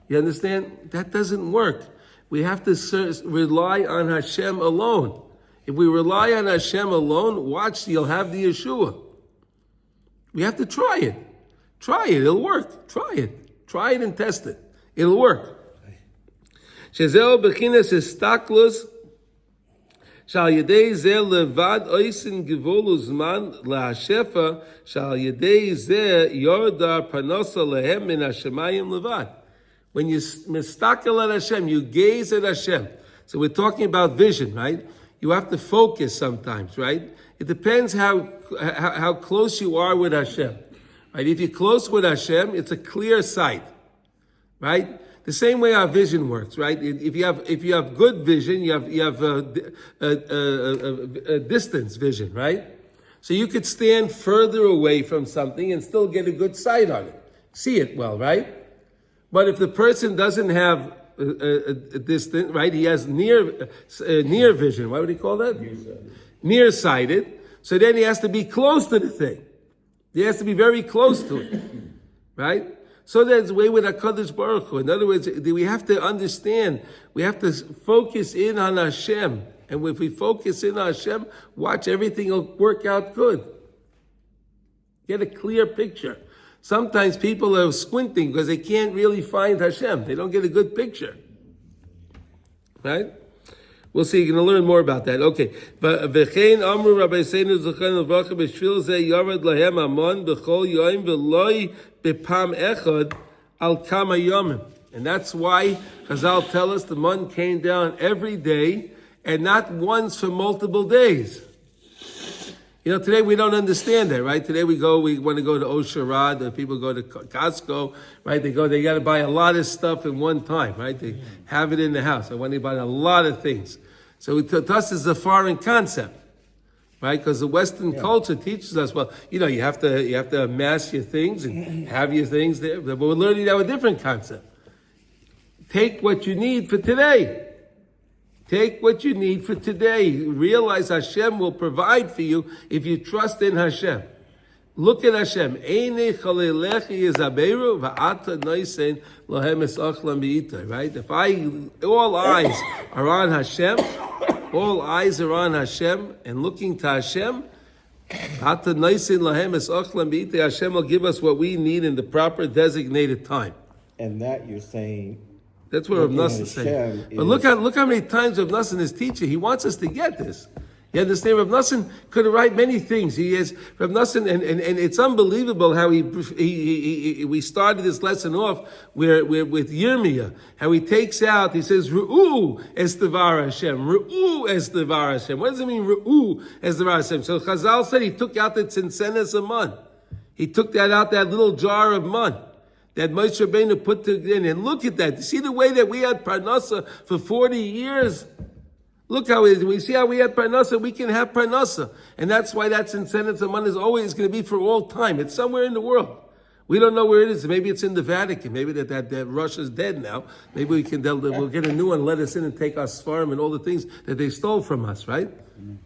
A: You understand? That doesn't work. We have to rely on Hashem alone. If we rely on Hashem alone, watch, you'll have the Yeshua. We have to try it. Try it. It'll work. Try it. Try it and test it. It'll work. Shezeo bechinas estaklus shal yedei zeh levad oisin givolu zman lahashefa shal yedei zeh yorda parnosa lehem min hashemayim levad. When you mistakel at Hashem, you gaze at Hashem. So we're talking about vision, right? You have to focus sometimes, right? It depends how close you are with Hashem, right? If you're close with Hashem, it's a clear sight, right? The same way our vision works, right? If you have good vision, you have a distance vision, right? So you could stand further away from something and still get a good sight on it, see it well, right? But if the person doesn't have a distance, right? He has near vision. What would he call that? Nearsighted. So then he has to be close to the thing. He has to be very close to it, right? So that's the way with HaKadosh Baruch Hu. In other words, we have to understand, we have to focus in on Hashem. And if we focus in on Hashem, watch, everything will work out good. Get a clear picture. Sometimes people are squinting because they can't really find Hashem. They don't get a good picture. Right? We'll see. You're going to learn more about that. Okay. But v'chein amru Rabbi Seinu Zechon Levracha b'shvil zeh yared lahem amon b'chol yoim v'loi b'pam echad al kama yomim. And that's why Chazal tell us the man came down every day and not once for multiple days. Today we don't understand that, right? Today we want to go to Osharad, or people go to Costco, right? They got to buy a lot of stuff in one time, right? They have it in the house. I want to buy a lot of things. So to us it's a foreign concept, right? Because the Western culture teaches us, well, you have to amass your things and have your things there. But we're learning now a different concept. Take what you need for today. Take what you need for today. Realize Hashem will provide for you if you trust in Hashem. Look at Hashem. Right? If all eyes are on Hashem, and looking to Hashem, Hashem will give us what we need in the proper designated time.
B: And that you're saying.
A: That's what Rav Nosson is saying. But look how many times Rav Nosson is teaching. He wants us to get this. You understand? Rav Nosson could write many things. He has Rav Nosson, and it's unbelievable how we started this lesson off where with Yirmiyah, how he takes out. He says Ru'u es devar Hashem, Ru'u es devar Hashem. What does it mean Ru'u es devar Hashem? So Chazal said he took out the tzintzenes of man. He took that little jar of man that Moshe Rabbeinu put in, and look at that. You see the way that we had parnasa for 40 years? Look how it is. We see how we had parnasa, we can have parnasa. And that's why that tzintzenes of man is always going to be for all time. It's somewhere in the world. We don't know where it is. Maybe it's in the Vatican. Maybe that Russia's dead now. Maybe we'll get a new one, let us in and take our svarim and all the things that they stole from us, right?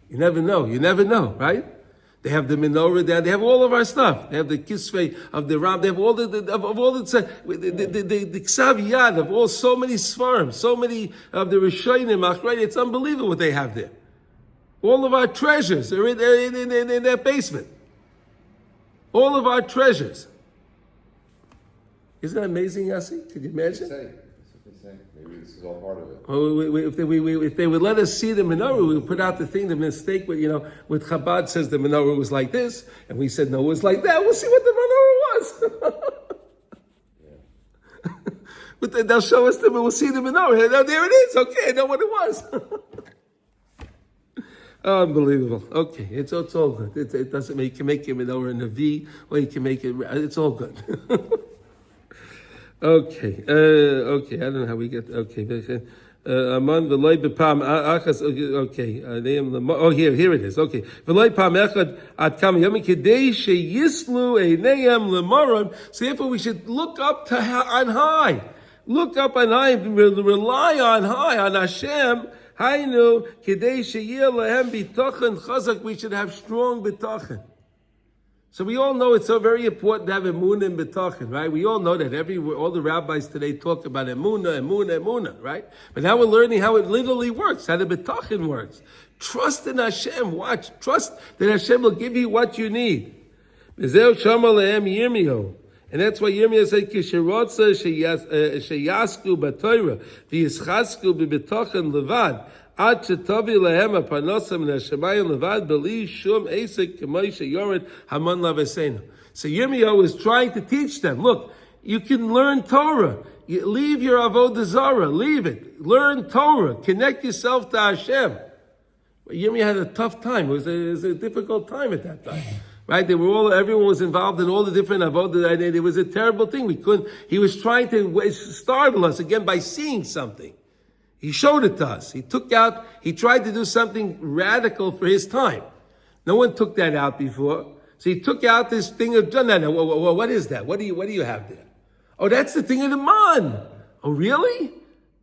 A: You never know. You never know, right? They have the menorah there. They have all of our stuff. They have the kisvei of the Ram. They have all the ksav yad of all so many svarim, so many of the rishonim. It's unbelievable what they have there. All of our treasures are in their basement. All of our treasures. Isn't that amazing, Yossi? Could you imagine?
F: Maybe this is all part of it.
A: Well, if they would let us see the menorah, we would put out the thing. The mistake, with with Chabad says the menorah was like this, and we said no, it was like that. We'll see what the menorah was. But they'll show us we'll see the menorah. Now, there it is. Okay, I know what it was. Unbelievable. Okay, it's all good. It doesn't make, you can make a menorah in a V, or you can make it. It's all good. Okay. I don't know how we get. Okay. Aman v'loy b'pam achas. Okay. Oh, here it is. Okay. V'loy pam echad ad kam yom kedei sheyislu einayim lemaron. So therefore, we should look up on high. Look up on high. Rely on high, on Hashem. Hainu kedei sheyir lehem bitochen chazak. We should have strong bitochen. So we all know it's so very important to have emunah and betochen, right? We all know that all the rabbis today talk about emunah, right? But now we're learning how it literally works, how the betochen works. Trust in Hashem. Watch. Trust that Hashem will give you what you need. And that's why Yirmiyah said, "Kisherotza sheyasku b'Torah v'yischasku b'betochen levad." So Yirmiyahu is trying to teach them, look, you can learn Torah. You leave your avodah zarah, leave it. Learn Torah. Connect yourself to Hashem. Yirmiyahu had a tough time. It was a difficult time at that time. Right? Everyone was involved in all the different avodah. It was a terrible thing. He was trying to startle us again by seeing something. He showed it to us. He tried to do something radical for his time. No one took that out before. So he took out this thing of, no, what is that? What do you have there? Oh, that's the thing of the man. Oh, really?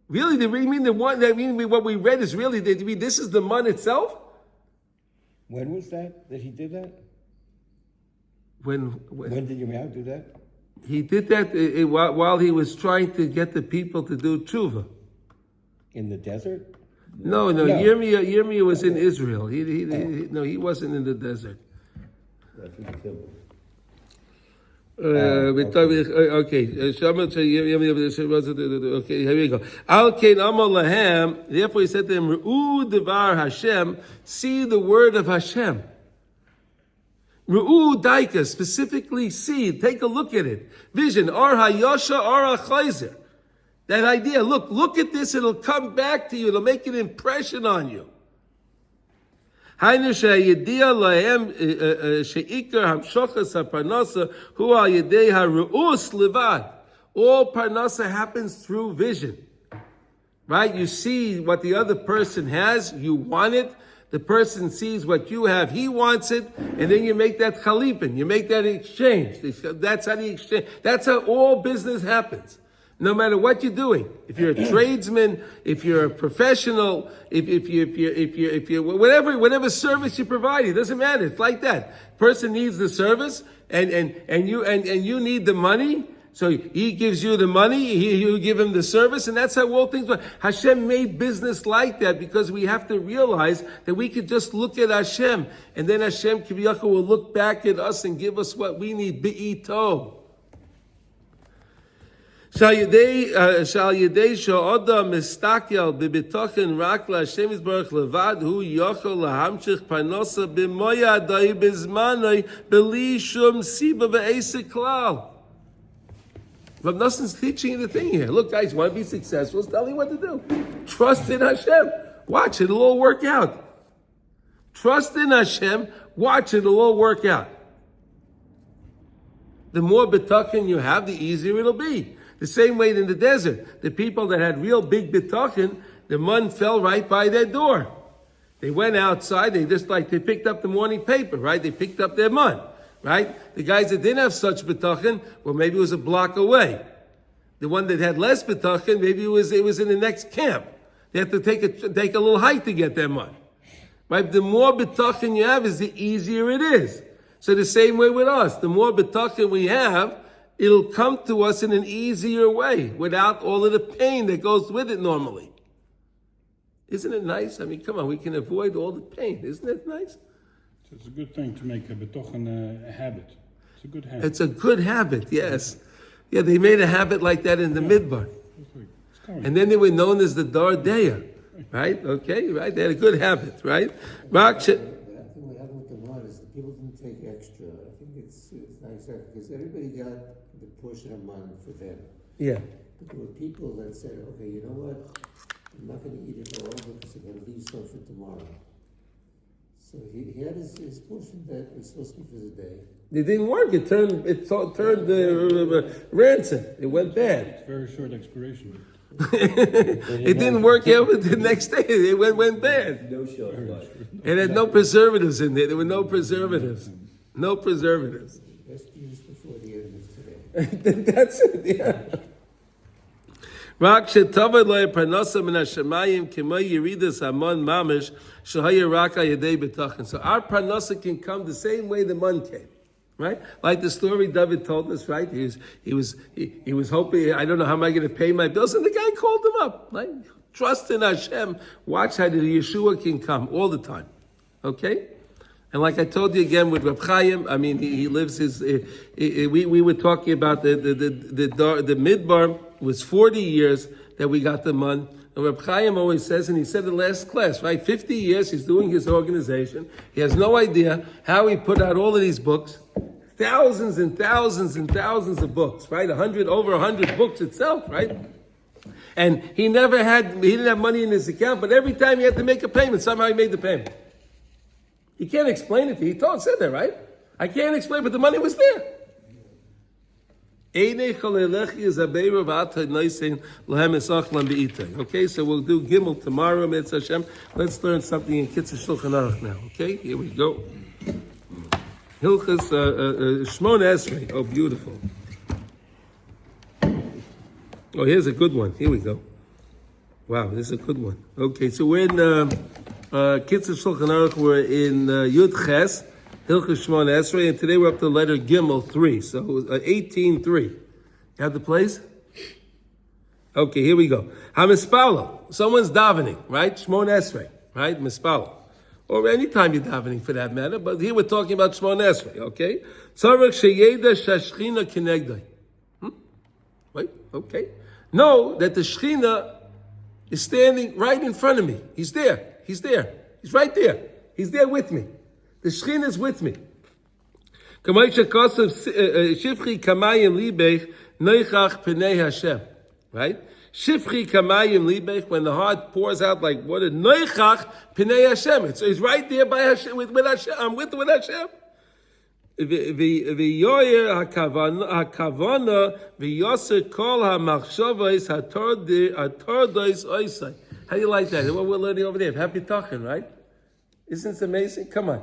A: Really? What we read is really, this is the man itself?
B: When was that he did that?
A: When
B: did Yirmiyahu do that?
A: He did that while he was trying to get the people to do tshuva.
B: In the desert?
A: No. Yirmiyah was in Israel. He wasn't in the desert.
D: That's in the temple.
A: Okay, here we go. Al kein amal lahem. Therefore, he said to them, "Ru'u devar Hashem." See the word of Hashem. Ru'u daika, specifically see. Take a look at it. Vision. Ar hayosha ar achayzer. That idea, look at this, it'll come back to you, it'll make an impression on you. All parnasa happens through vision. Right? You see what the other person has, you want it, the person sees what you have, he wants it, and then you make that chalipin, you make that exchange. That's how the exchange, that's how all business happens. No matter what you're doing, if you're a tradesman, if you're a professional, if you're whatever service you provide, it doesn't matter. It's like that. Person needs the service, and you need the money. So he gives you the money, you give him the service, and that's how all things work. Hashem made business like that because we have to realize that we could just look at Hashem, and then Hashem Kiviyachah will look back at us and give us what we need. Be'ito. Shal yedei sha'oda mistakel b'bitochen rak la'Hashem yisbarach levad hu yochel lahamshich parnosa b'moyadai b'zmanai b'li shum siba v'esek klal. Rav Noson's teaching you the thing here. Look, guys, you want to be successful? It's telling you what to do. Trust in Hashem. Watch, it'll all work out. Trust in Hashem. Watch, it'll all work out. The more bitochen you have, the easier it'll be. The same way in the desert, the people that had real big bitochen, the man fell right by their door. They went outside, they picked up the morning paper, right? They picked up their man, right? The guys that didn't have such bitochen, well, maybe it was a block away. The one that had less bitochen, maybe it was in the next camp. They had to take a little hike to get their man. Right? The more bitochen you have, is the easier it is. So the same way with us, the more bitochen we have, it'll come to us in an easier way, without all of the pain that goes with it normally. Isn't it nice? I mean, come on, we can avoid all the pain. Isn't it nice?
C: It's a good thing to make a betochen a habit. It's a good habit.
A: It's a good habit, yes. Yeah, they made a habit like that in the Midbar.
C: It's
A: And then they were known as the Dardeya, right? Okay, right? They had a good habit, right?
E: But I think what happened with the man is the people didn't take extra. I think it's not exactly, because everybody got the portion of man for them.
A: Yeah.
E: But there were people that said, okay, you know what? I'm not going to eat it all because I'm going to leave some for tomorrow. So he had his portion that was supposed to be for the day.
A: It didn't work. It turned rancid. It went bad.
C: Very short expiration.
A: It didn't work out the next day. It went bad.
D: No shelf life.
A: It had no preservatives in there. There were no preservatives. No preservatives.
E: Best used before the end of today.
A: That's it, yeah. Rak shetavad lo parnasa min hashemayim k'mo yiridas hamon mamish shehaya rak hayadei b'tachin. So our parnasa can come the same way the man came, right? Like the story David told us, right? He was hoping, I don't know how am I going to pay my bills, and the guy called him up, right? Trust in Hashem. Watch how the Yeshua can come all the time, okay? And like I told you again with Reb Chaim, I mean, he lives his. We were talking about the midbar was 40 years that we got the man. And Reb Chaim always says, and he said in the last class, right? 50 years he's doing his organization. He has no idea how he put out all of these books, thousands and thousands and thousands of books, right? Over 100 books itself, right? And he didn't have money in his account, but every time he had to make a payment, somehow he made the payment. He can't explain it to you. He said that, right? I can't explain, but the money was there. Okay, so we'll do Gimel tomorrow, Mitzvah Hashem. Let's learn something in Kitzur Shulchan Aruch now. Okay, here we go. Hilchas Shmon Esrei. Oh, beautiful. Oh, here's a good one. Here we go. Wow, this is a good one. Okay, so we're in Kitzur Shulchan Aruch. We're in Yud Ches, Hilchas Shmon Esrei, and today we're up to letter Gimel 3. So 18:3. You have the place? Okay, here we go. HaMispalo. Someone's davening, right? Shmon Esrei, right? Mispalo. Or any time you're davening for that matter, but here we're talking about Shmon Esrei, okay? Tzarech sheyeda shashchina kinegdai. Wait, okay. Know that the Shechina is standing right in front of me. He's there. He's there. He's right there. He's there with me. The Shechina is with me. Shifchi kamayim libech noichach pnei Hashem. Right? Shifchi kamayim libech, when the heart pours out like water, noichach pnei Hashem. So he's right there by Hashem, with Hashem. I'm with Hashem. V'yoyer hakavana v'yoser kol hamachshavos hatordos oisai. How do you like that? What we're learning over there. Happy talking, right? Isn't this amazing? Come on.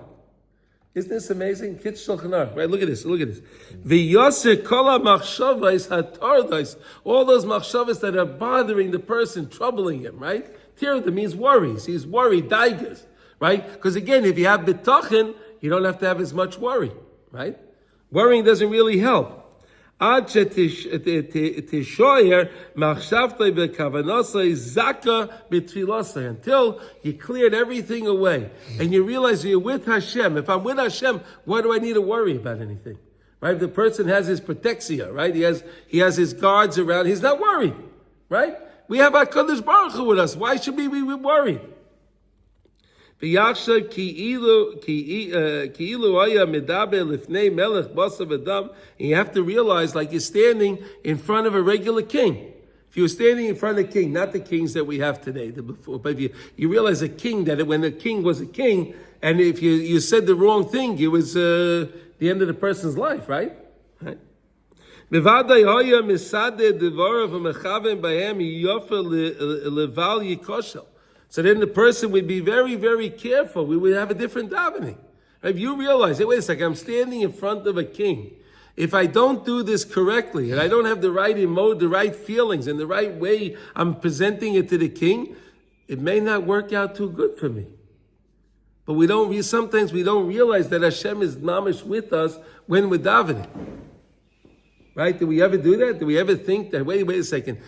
A: Isn't this amazing? Kitzur Shulchan Aruch, right? Look at this. V'yoser kol hamachshavos hatordos. All those machshavos that are bothering the person, troubling him, right? Tirda means worries. He's worried, daigas, right? Because again, if you have bitachon, you don't have to have as much worry. Right? Worrying doesn't really help. Until you cleared everything away and you realize you're with Hashem. If I'm with Hashem, why do I need to worry about anything? Right? If the person has his protexia, right? He has his guards around. He's not worried. Right? We have HaKadosh Baruch Hu with us. Why should we be worried? And you have to realize, like you're standing in front of a regular king. If you were standing in front of a king, not the kings that we have today, but if you realize a king, that when a king was a king, and if you said the wrong thing, it was the end of the person's life, right? Right? So then the person would be very, very careful. We would have a different davening. If you realize, hey, wait a second, I'm standing in front of a king. If I don't do this correctly, and I don't have the right emotion, the right feelings, and the right way I'm presenting it to the king, it may not work out too good for me. But sometimes we don't realize that Hashem is mamish with us when we're davening. Right? Do we ever do that? Do we ever think that, wait a second,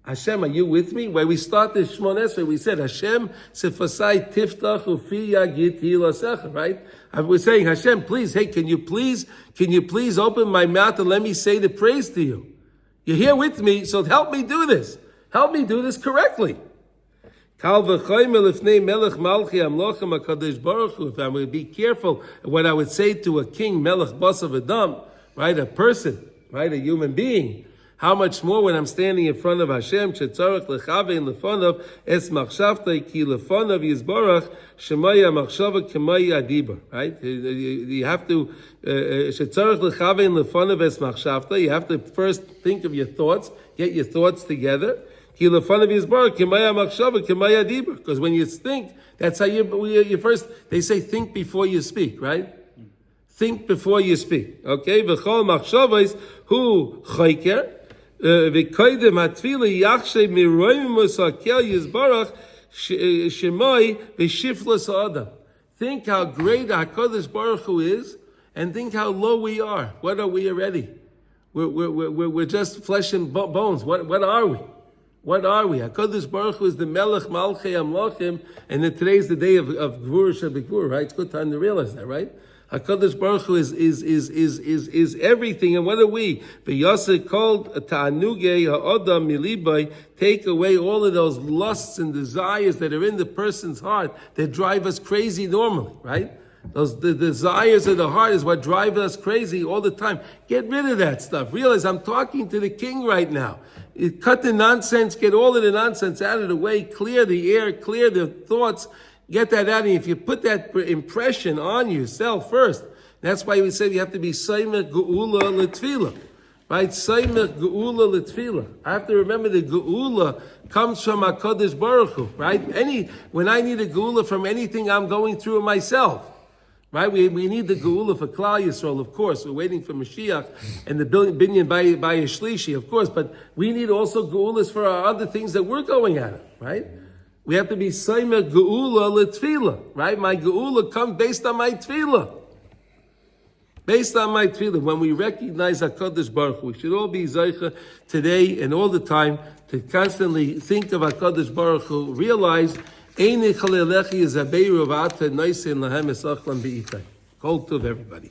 A: Hashem, are you with me? When we started Shmon Esrei, we said, Hashem, sefasai tiftach ufi yagit hilasecha, right? We're saying, Hashem, please, hey, can you please open my mouth and let me say the praise to you? You're here with me, so help me do this. Help me do this correctly. If I'm going to be careful what I would say to a king, Melech Basav Adam, right, a person, right, a human being, how much more when I'm standing in front of Hashem, shetzarach lechavein lefonav es machshavtei ki lefonav yizborach shemaya machshava kemaya adiba. Right? You have to shetzarach lechavein lefonav es machshavtei. You have to first think of your thoughts, get your thoughts together. Ki lefonav yizborach kemaya machshava kemaya adiba. Because when you think, that's how you first. They say think before you speak, right? Think before you speak. Okay? V'chol machshavos hu chayker. Think how great HaKadosh Baruch Hu is, and think how low we are. What are we already? We're just flesh and bones. What are we? What are we? HaKadosh Baruch Hu is the Melech Malchei Amlochim, and then today's the day of Gvur Shabikvur, right? It's good time to realize that, right? HaKadosh Baruch Hu is everything, and what are we? V'yaseh called ta'anugei ha'odam milibay. Take away all of those lusts and desires that are in the person's heart that drive us crazy normally, right? The desires of the heart is what drive us crazy all the time. Get rid of that stuff. Realize I'm talking to the king right now. Cut the nonsense, get all of the nonsense out of the way, clear the air, clear the thoughts. Get that out, and if you put that impression on yourself first, that's why we said you have to be Seimer Geula L'Tfila, right? Seimer Geula L'Tfila. I have to remember the Geula comes from HaKadosh Baruch Hu, right? When I need a Geula from anything I'm going through myself, right? We need the Geula for Klal Yisrael, of course. We're waiting for Mashiach and the binyan by a Shlishi, of course. But we need also Geulas for our other things that we're going at it, right? We have to be Seimer Geula L'Tfila, right? My Geula comes based on my Tfila. Based on my Tfila. When we recognize HaKadosh Baruch Hu, we should all be Zaycha today and all the time to constantly think of HaKadosh Baruch Hu, realize Einei Chalelechi is Abeiru V'ata Noisin Lahem Esachlam Be'itai. Kol Tov, everybody.